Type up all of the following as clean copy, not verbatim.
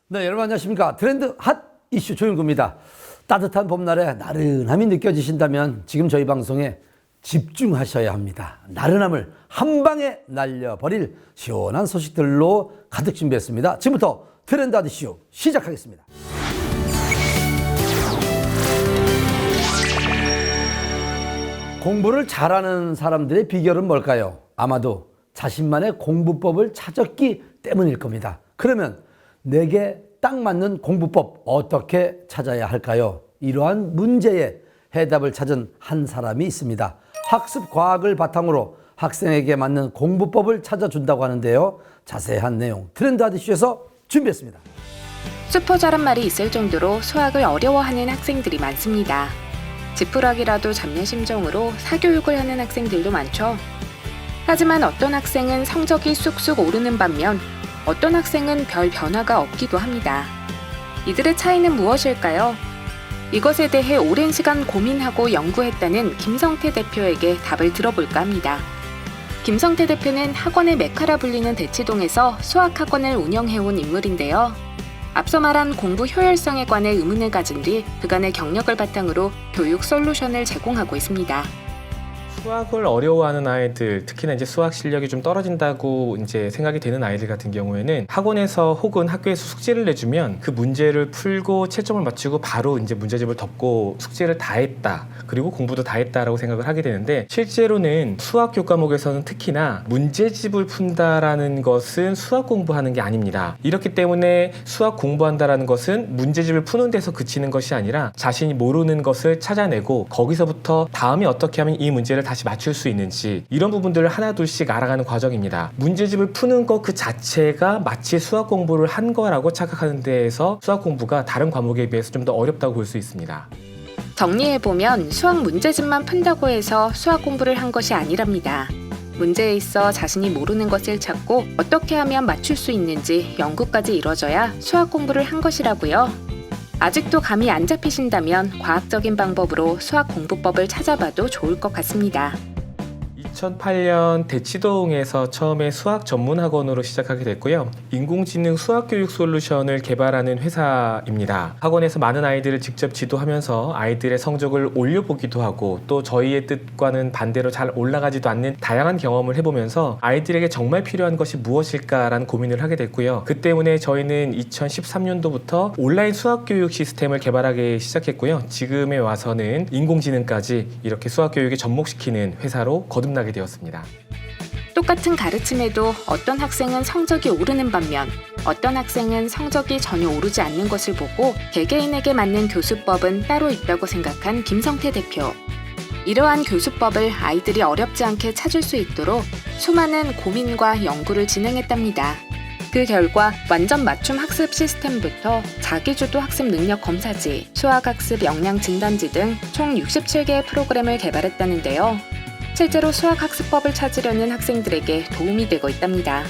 네, 여러분 안녕하십니까. 트렌드 핫 이슈 조윤구입니다. 따뜻한 봄날에 나른함이 느껴지신다면 지금 저희 방송에 집중하셔야 합니다. 나른함을 한 방에 날려버릴 시원한 소식들로 가득 준비했습니다. 지금부터 트렌드 핫 이슈 시작하겠습니다. 공부를 잘하는 사람들의 비결은 뭘까요? 아마도 자신만의 공부법을 찾았기 때문일 겁니다. 그러면 내게 딱 맞는 공부법 어떻게 찾아야 할까요? 이러한 문제의 해답을 찾은 한 사람이 있습니다. 학습 과학을 바탕으로 학생에게 맞는 공부법을 찾아준다고 하는데요. 자세한 내용 트렌드 핫 이슈에서 준비했습니다. 슈퍼저란 말이 있을 정도로 수학을 어려워하는 학생들이 많습니다. 지푸라기라도 잡는 심정으로 사교육을 하는 학생들도 많죠. 하지만 어떤 학생은 성적이 쑥쑥 오르는 반면 어떤 학생은 별 변화가 없기도 합니다. 이들의 차이는 무엇일까요? 이것에 대해 오랜 시간 고민하고 연구했다는 김성태 대표에게 답을 들어볼까 합니다. 김성태 대표는 학원의 메카라 불리는 대치동에서 수학학원을 운영해온 인물인데요. 앞서 말한 공부 효율성에 관해 의문을 가진 뒤 그간의 경력을 바탕으로 교육 솔루션을 제공하고 있습니다. 수학을 어려워하는 아이들, 특히나 이제 수학 실력이 좀 떨어진다고 이제 생각이 되는 아이들 같은 경우에는 학원에서 혹은 학교에서 숙제를 내주면 그 문제를 풀고 채점을 맞추고 바로 이제 문제집을 덮고 숙제를 다 했다. 그리고 공부도 다 했다라고 생각을 하게 되는데 실제로는 수학 교과목에서는 특히나 문제집을 푼다라는 것은 수학 공부하는 게 아닙니다. 이렇기 때문에 수학 공부한다라는 것은 문제집을 푸는 데서 그치는 것이 아니라 자신이 모르는 것을 찾아내고 거기서부터 다음에 어떻게 하면 이 문제를 다시 맞출 수 있는지 이런 부분들을 하나둘씩 알아가는 과정입니다. 문제집을 푸는 것 그 자체가 마치 수학 공부를 한 거라고 착각하는 데에서 수학 공부가 다른 과목에 비해서 좀 더 어렵다고 볼 수 있습니다. 정리해보면 수학 문제집만 푼다고 해서 수학 공부를 한 것이 아니랍니다. 문제에 있어 자신이 모르는 것을 찾고 어떻게 하면 맞출 수 있는지 연구까지 이뤄져야 수학 공부를 한 것이라고요. 아직도 감이 안 잡히신다면 과학적인 방법으로 수학 공부법을 찾아봐도 좋을 것 같습니다. 2008년 대치동에서 처음에 수학 전문 학원으로 시작하게 됐고요. 인공지능 수학교육 솔루션을 개발하는 회사입니다. 학원에서 많은 아이들을 직접 지도하면서 아이들의 성적을 올려보기도 하고 또 저희의 뜻과는 반대로 잘 올라가지도 않는 다양한 경험을 해보면서 아이들에게 정말 필요한 것이 무엇일까라는 고민을 하게 됐고요. 그 때문에 저희는 2013년도부터 온라인 수학교육 시스템을 개발하기 시작했고요. 지금에 와서는 인공지능까지 이렇게 수학교육에 접목시키는 회사로 거듭나게 되었습니다. 똑같은 가르침에도 어떤 학생은 성적이 오르는 반면 어떤 학생은 성적이 전혀 오르지 않는 것을 보고 개개인에게 맞는 교수법은 따로 있다고 생각한 김성태 대표. 이러한 교수법을 아이들이 어렵지 않게 찾을 수 있도록 수많은 고민과 연구를 진행했답니다. 그 결과 완전 맞춤 학습 시스템부터 자기주도 학습 능력 검사지, 수학학습 역량 진단지 등 총 67개의 프로그램을 개발했다는데요. 실제로 수학학습법을 찾으려는 학생들에게 도움이 되고 있답니다.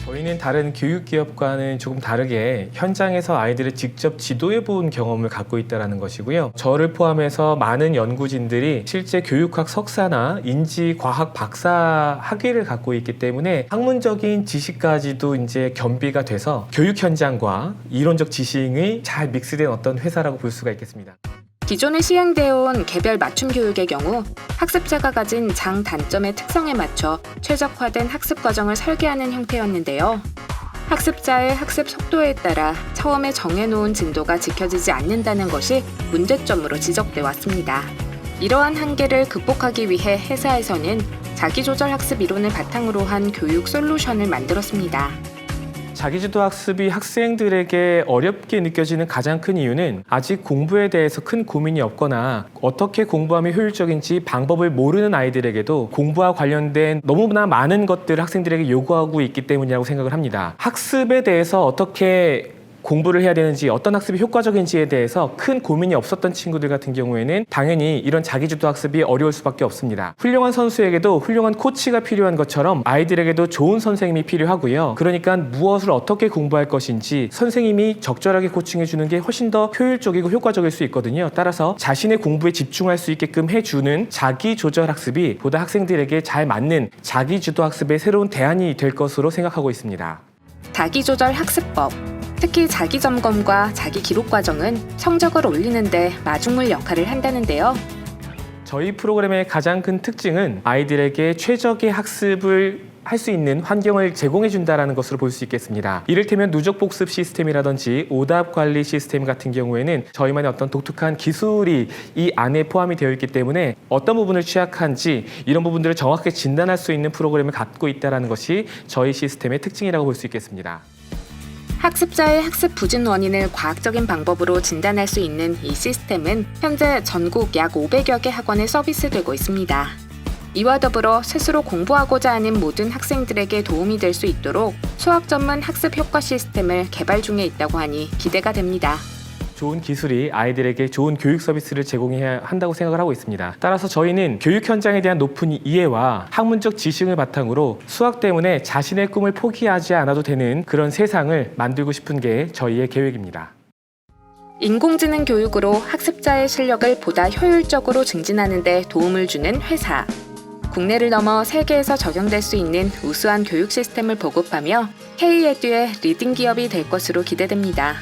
저희는 다른 교육기업과는 조금 다르게 현장에서 아이들을 직접 지도해본 경험을 갖고 있다는 것이고요. 저를 포함해서 많은 연구진들이 실제 교육학 석사나 인지과학 박사 학위를 갖고 있기 때문에 학문적인 지식까지도 이제 겸비가 돼서 교육 현장과 이론적 지식이 잘 믹스된 어떤 회사라고 볼 수가 있겠습니다. 기존에 시행되어 온 개별 맞춤 교육의 경우 학습자가 가진 장 단점의 특성에 맞춰 최적화된 학습 과정을 설계하는 형태였는데요. 학습자의 학습 속도에 따라 처음에 정해놓은 진도가 지켜지지 않는다는 것이 문제점으로 지적돼 왔습니다. 이러한 한계를 극복하기 위해 회사에서는 자기조절 학습 이론을 바탕으로 한 교육 솔루션을 만들었습니다. 자기주도 학습이 학생들에게 어렵게 느껴지는 가장 큰 이유는 아직 공부에 대해서 큰 고민이 없거나 어떻게 공부하면 효율적인지 방법을 모르는 아이들에게도 공부와 관련된 너무나 많은 것들을 학생들에게 요구하고 있기 때문이라고 생각을 합니다. 학습에 대해서 어떻게 공부를 해야 되는지 어떤 학습이 효과적인지에 대해서 큰 고민이 없었던 친구들 같은 경우에는 당연히 이런 자기주도 학습이 어려울 수밖에 없습니다. 훌륭한 선수에게도 훌륭한 코치가 필요한 것처럼 아이들에게도 좋은 선생님이 필요하고요. 그러니까 무엇을 어떻게 공부할 것인지 선생님이 적절하게 코칭해 주는 게 훨씬 더 효율적이고 효과적일 수 있거든요. 따라서 자신의 공부에 집중할 수 있게끔 해주는 자기조절 학습이 보다 학생들에게 잘 맞는 자기주도 학습의 새로운 대안이 될 것으로 생각하고 있습니다. 자기조절 학습법, 특히 자기점검과 자기기록 과정은 성적을 올리는데 마중물 역할을 한다는데요. 저희 프로그램의 가장 큰 특징은 아이들에게 최적의 학습을 할 수 있는 환경을 제공해 준다는 것으로 볼 수 있겠습니다. 이를테면 누적 복습 시스템이라든지 오답 관리 시스템 같은 경우에는 저희만의 어떤 독특한 기술이 이 안에 포함이 되어 있기 때문에 어떤 부분을 취약한지 이런 부분들을 정확하게 진단할 수 있는 프로그램을 갖고 있다는 것이 저희 시스템의 특징이라고 볼 수 있겠습니다. 학습자의 학습 부진 원인을 과학적인 방법으로 진단할 수 있는 이 시스템은 현재 전국 약 500여 개 학원에 서비스되고 있습니다. 이와 더불어 스스로 공부하고자 하는 모든 학생들에게 도움이 될 수 있도록 수학 전문 학습 효과 시스템을 개발 중에 있다고 하니 기대가 됩니다. 좋은 기술이 아이들에게 좋은 교육 서비스를 제공해야 한다고 생각을 하고 있습니다. 따라서 저희는 교육 현장에 대한 높은 이해와 학문적 지식을 바탕으로 수학 때문에 자신의 꿈을 포기하지 않아도 되는 그런 세상을 만들고 싶은 게 저희의 계획입니다. 인공지능 교육으로 학습자의 실력을 보다 효율적으로 증진하는 데 도움을 주는 회사. 국내를 넘어 세계에서 적용될 수 있는 우수한 교육 시스템을 보급하며 K-에듀의 리딩 기업이 될 것으로 기대됩니다.